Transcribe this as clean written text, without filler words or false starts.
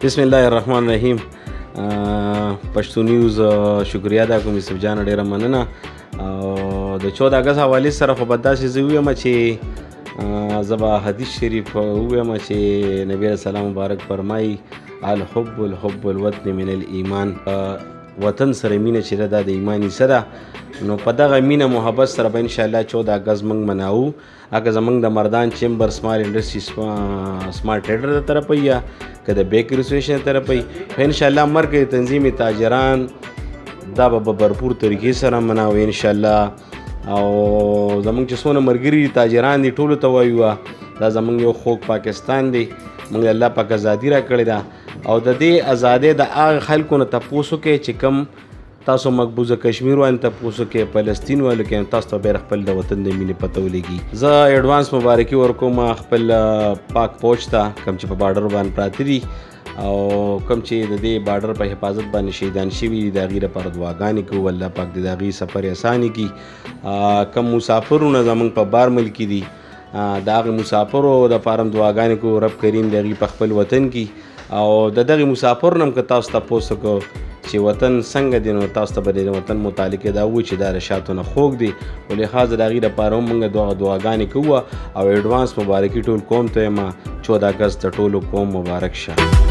بسم الله الرحمن الرحیم. پښتو نیوز شکریا ادا کوم یوسف جان، ډیره مننه. د 14 اگست حوالې سره خو به داسې زه ووایم چې زه به حدیث شریف ووایم چې نبی علیه السلام مبارک فرمایي الحب الوطن من الایمان. وطن سره مینه چې ده دا د ایمان حصه ده. نو په دغه مینه محبت سره به انشاءالله 14 اگست موږ مناوو. هغه زموږ د مردان چیمبر سمال انډسټري سمارټ ټریډر د طرفه یا که د بیکر اسوسییشن طرفه په انشاءالله مرکز تنظیم تاجران دا به بھرپور طریقې سره مناوو انشاءالله. او زموږ چې څونه ملګري تاجران دي ټولو ته وایو دا زموږ یو خوږ پاکستان دی. موږ الله پاک ازادي را کړې ده او د دې ازادۍ د هغه خلکو نه تپوس وکړئ چې کوم تاسو مقبوضه کشمیر والو تپوس وکړئ، فلسطین والو کې تاسو ته بیا خپل د وطن د مینې پته ولګي. زه ایډوانس مبارکي ورکوم خپل پاک فوج ته کوم چې په بارډر باندې پراته دي او کوم چې د دې بارډر په حفاظت باندې شهیدان شوي دي د هغې لپاره دعاګانې کوو. الله پاک د هغې سفر اسانه کړي. کوم مسافرونه زموږ په بار ملک دي د هغې مسافرو دپاره هم دعاګانې کوو رب کریم د هغې په خپل وطن کې او د دغې مسافرو نه هم که تاسو تپوس وکړو چې وطن څنګه دی نو تاسو ته به د وطن متعلق دا ووایي چې دا د شاتو نه خوږ دی. په لحاظ د هغې دپاره هم موږ دعاګانې کوو او ایډوانس مبارکي ټول قوم ته یم. 14 اگست د ټولو قوم مبارک شه.